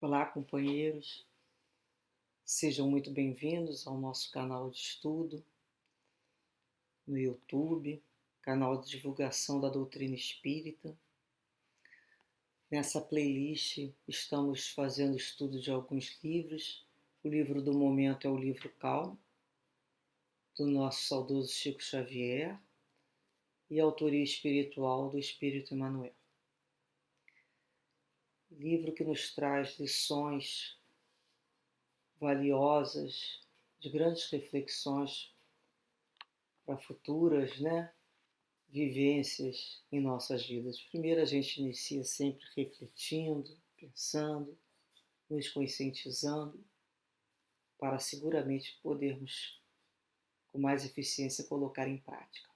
Olá, companheiros, sejam muito bem-vindos ao nosso canal de estudo no YouTube, canal de divulgação da doutrina espírita. Nessa playlist estamos fazendo estudo de alguns livros. O livro do momento é o livro Calma, do nosso saudoso Chico Xavier, e a autoria espiritual do Espírito Emmanuel. Livro que nos traz lições valiosas, de grandes reflexões para futuras, vivências em nossas vidas. Primeiro a gente inicia sempre refletindo, pensando, nos conscientizando, para seguramente podermos, com mais eficiência, colocar em prática.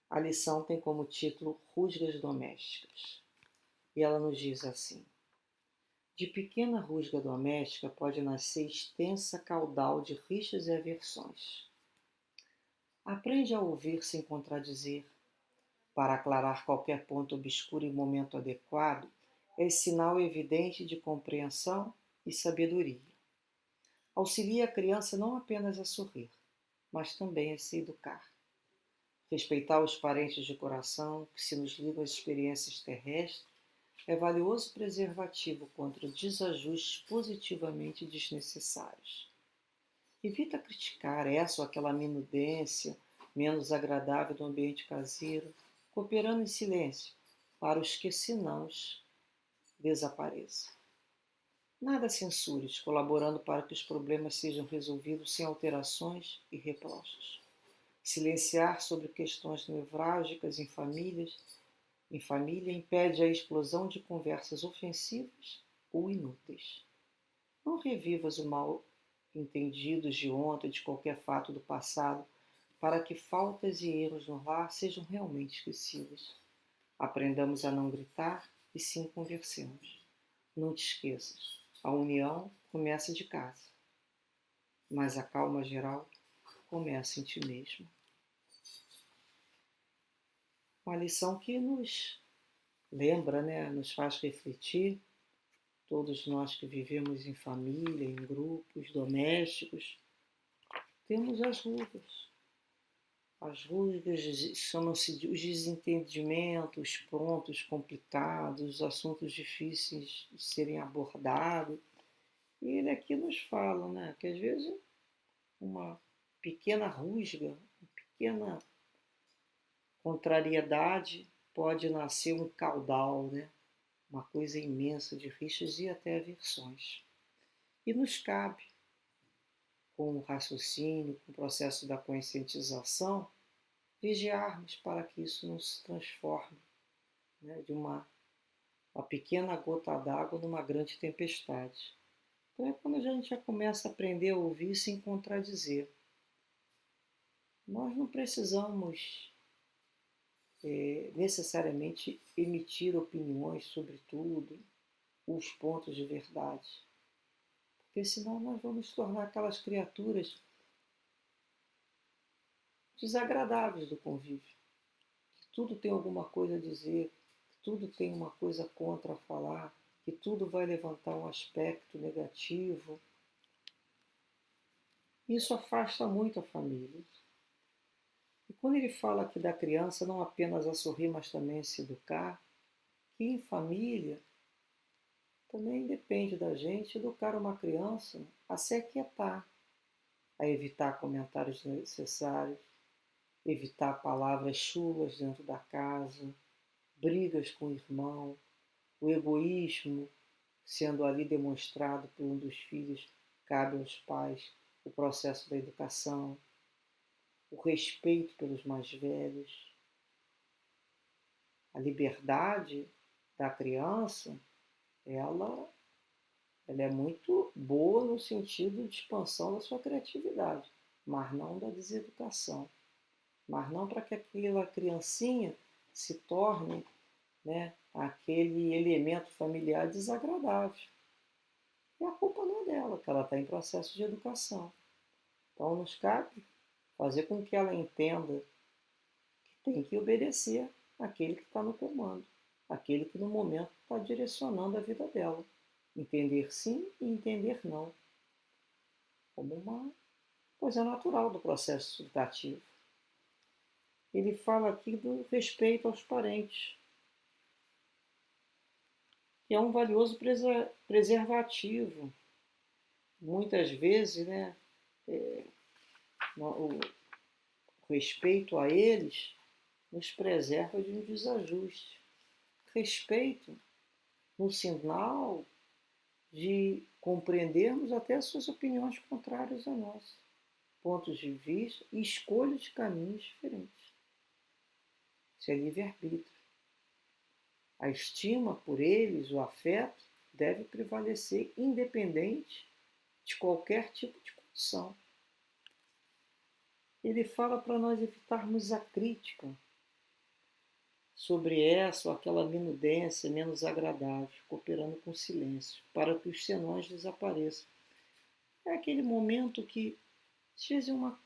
A lição tem como título Rusgas Domésticas, e ela nos diz assim: de pequena rusga doméstica pode nascer extensa caudal de rixas e aversões. Aprende a ouvir sem contradizer. Para aclarar qualquer ponto obscuro em momento adequado, é sinal evidente de compreensão e sabedoria. Auxilia a criança não apenas a sorrir, mas também a se educar. Respeitar os parentes de coração que se nos ligam às experiências terrestres é valioso preservativo contra desajustes positivamente desnecessários. Evita criticar essa ou aquela minudência menos agradável do ambiente caseiro, cooperando em silêncio para os que senãos desapareçam. Nada censures, colaborando para que os problemas sejam resolvidos sem alterações e reproches. Silenciar sobre questões nevrálgicas em família impede a explosão de conversas ofensivas ou inúteis. Não revivas o mal entendidos de ontem, de qualquer fato do passado, para que faltas e erros no lar sejam realmente esquecidos. Aprendamos a não gritar e sim conversemos. Não te esqueças, a união começa de casa, mas a calma geral começa em ti mesmo. Uma lição que nos lembra, nos faz refletir. Todos nós que vivemos em família, em grupos domésticos, temos as rusgas. As rusgas chamam-se os desentendimentos, pontos complicados, assuntos difíceis de serem abordados. E ele aqui nos fala, que às vezes uma pequena rusga, uma pequena contrariedade pode nascer um caudal, uma coisa imensa de rixas e até aversões. E nos cabe, com o raciocínio, com o processo da conscientização, vigiarmos para que isso não se transforme de uma pequena gota d'água numa grande tempestade. Então é quando a gente já começa a aprender a ouvir sem contradizer. Nós não precisamos necessariamente emitir opiniões sobre tudo, os pontos de verdade, porque senão nós vamos tornar aquelas criaturas desagradáveis do convívio, que tudo tem alguma coisa a dizer, que tudo tem uma coisa contra a falar, que tudo vai levantar um aspecto negativo. Isso afasta muito a família. E quando ele fala aqui da criança, não apenas a sorrir, mas também a se educar, que em família também depende da gente educar uma criança a se aquietar, a evitar comentários desnecessários, evitar palavras chulas dentro da casa, brigas com o irmão, o egoísmo sendo ali demonstrado por um dos filhos. Cabe aos pais o processo da educação, o respeito pelos mais velhos, a liberdade da criança, ela é muito boa no sentido de expansão da sua criatividade, mas não da deseducação, mas não para que aquela criancinha se torne aquele elemento familiar desagradável. E a culpa não é dela, que ela está em processo de educação. Então nos cabe fazer com que ela entenda que tem que obedecer àquele que está no comando. aquele que no momento está direcionando a vida dela. Entender sim e entender não, como uma coisa natural do processo educativo. Ele fala aqui do respeito aos parentes, que é um valioso preservativo. Muitas vezes, né, o respeito a eles nos preserva de um desajuste. Respeito no sinal de compreendermos até as suas opiniões contrárias a nós, pontos de vista e escolha de caminhos diferentes. Isso é livre-arbítrio. A estima por eles, o afeto, deve prevalecer independente de qualquer tipo de condição. Ele fala para nós evitarmos a crítica sobre essa ou aquela minudência menos agradável, cooperando com silêncio, para que os senões desapareçam. É aquele momento que, às vezes, é uma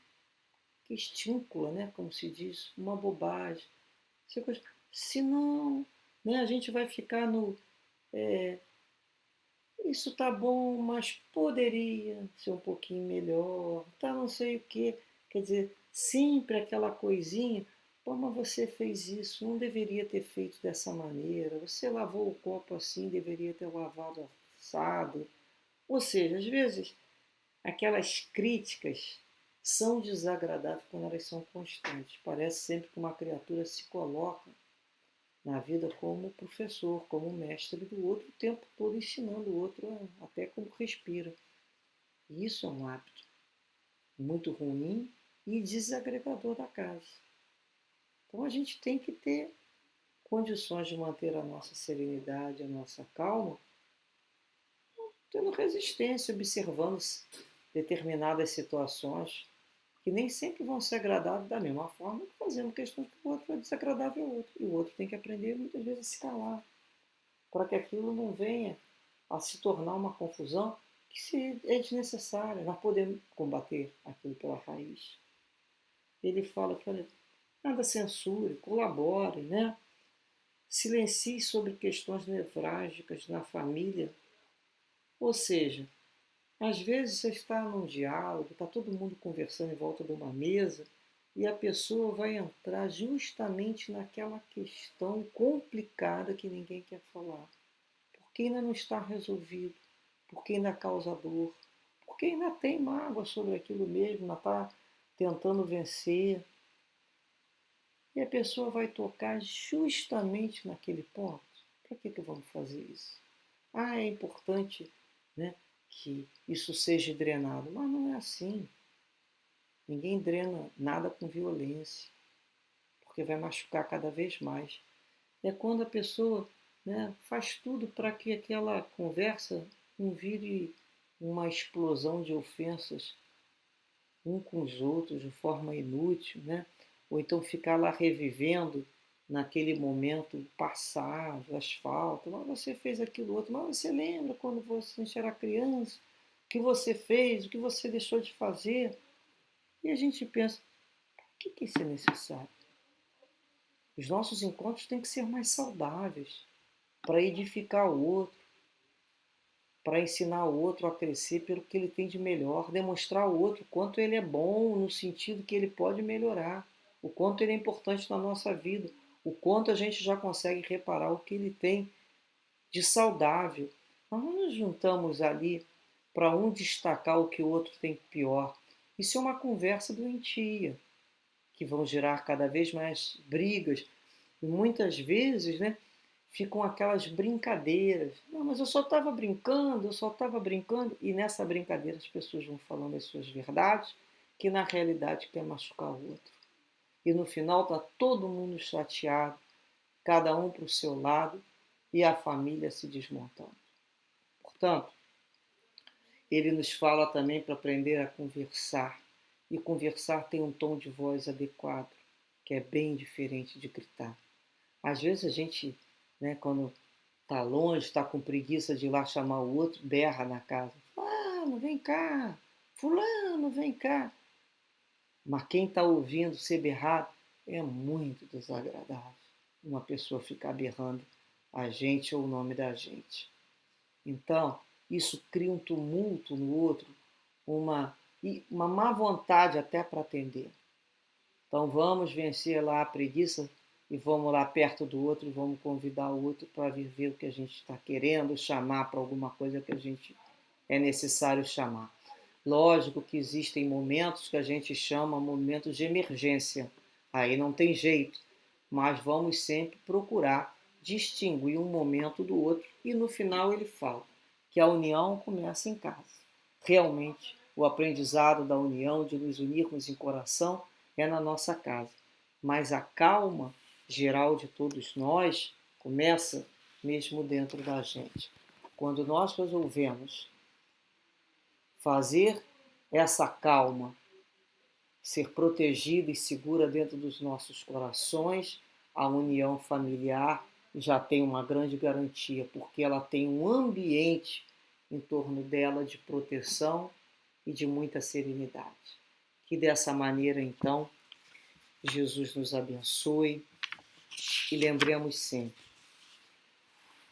questíncula, né, como se diz, uma bobagem. Se não, né, a gente vai ficar no... isso tá bom, mas poderia ser um pouquinho melhor, tá não sei o quê. Quer dizer, sempre aquela coisinha, pô, mas você fez isso, não deveria ter feito dessa maneira, você lavou o copo assim, deveria ter lavado assado. Ou seja, às vezes, aquelas críticas são desagradáveis quando elas são constantes. Parece sempre que uma criatura se coloca na vida como professor, como mestre do outro, o tempo todo ensinando o outro até como respira. E isso é um hábito muito ruim e desagregador da casa. Então a gente tem que ter condições de manter a nossa serenidade, a nossa calma, tendo resistência, observando determinadas situações que nem sempre vão ser agradáveis da mesma forma, fazendo questão que o outro é desagradável ao outro. E o outro tem que aprender muitas vezes a se calar, para que aquilo não venha a se tornar uma confusão que é desnecessária. Nós podemos combater aquilo pela raiz. Ele fala que, olha, nada censure, colabore, né? Silencie sobre questões nevrálgicas na família. Ou seja, às vezes você está num diálogo, está todo mundo conversando em volta de uma mesa e a pessoa vai entrar justamente naquela questão complicada que ninguém quer falar. Porque ainda não está resolvido, porque ainda causa dor, porque ainda tem mágoa sobre aquilo mesmo, ainda está tentando vencer. E a pessoa vai tocar justamente naquele ponto. Para que vamos fazer isso? Ah, é importante, né, que isso seja drenado. Mas não é assim. Ninguém drena nada com violência, porque vai machucar cada vez mais. É quando a pessoa, né, faz tudo para que aquela conversa não vire uma explosão de ofensas um com os outros de forma inútil, né? Ou então ficar lá revivendo naquele momento o passado, as faltas, mas você fez aquilo outro, mas você lembra quando você era criança, o que você fez, o que você deixou de fazer? E a gente pensa, por que isso é necessário? Os nossos encontros têm que ser mais saudáveis, para edificar o outro, para ensinar o outro a crescer pelo que ele tem de melhor, demonstrar ao outro o quanto ele é bom no sentido que ele pode melhorar, o quanto ele é importante na nossa vida, o quanto a gente já consegue reparar o que ele tem de saudável. Nós não nos juntamos ali para um destacar o que o outro tem pior. Isso é uma conversa doentia, que vão gerar cada vez mais brigas. E muitas vezes, né, ficam aquelas brincadeiras. Não, mas eu só estava brincando, eu só estava brincando. E nessa brincadeira as pessoas vão falando as suas verdades, que na realidade quer machucar o outro. E no final está todo mundo chateado, cada um para o seu lado, e a família se desmontando. Portanto, ele nos fala também para aprender a conversar. E conversar tem um tom de voz adequado, que é bem diferente de gritar. Às vezes a gente, né, quando está longe, está com preguiça de ir lá chamar o outro, berra na casa. Fulano, vem cá. Fulano, vem cá. Mas quem está ouvindo ser berrado é muito desagradável. Uma pessoa ficar berrando a gente ou o nome da gente. Então, isso cria um tumulto no outro, uma má vontade até para atender. Então, vamos vencer lá a preguiça e vamos lá perto do outro e vamos convidar o outro para viver o que a gente está querendo, chamar para alguma coisa que a gente é necessário chamar. Lógico que existem momentos que a gente chama momentos de emergência, aí não tem jeito, mas vamos sempre procurar distinguir um momento do outro e no final ele fala que a união começa em casa. Realmente, o aprendizado da união, de nos unirmos em coração, é na nossa casa. Mas a calma geral de todos nós começa mesmo dentro da gente. Quando nós resolvemos fazer essa calma ser protegida e segura dentro dos nossos corações, a união familiar já tem uma grande garantia, porque ela tem um ambiente em torno dela de proteção e de muita serenidade. Que dessa maneira, então, Jesus nos abençoe e lembremos sempre,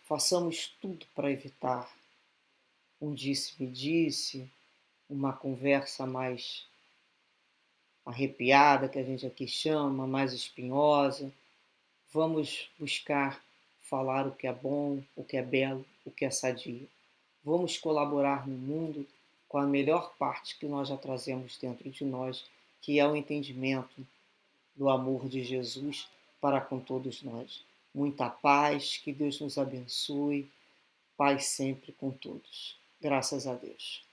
façamos tudo para evitar um disse-me-disse, uma conversa mais arrepiada, que a gente aqui chama, mais espinhosa. Vamos buscar falar o que é bom, o que é belo, o que é sadio. Vamos colaborar no mundo com a melhor parte que nós já trazemos dentro de nós, que é o entendimento do amor de Jesus para com todos nós. Muita paz, que Deus nos abençoe, paz sempre com todos. Graças a Deus.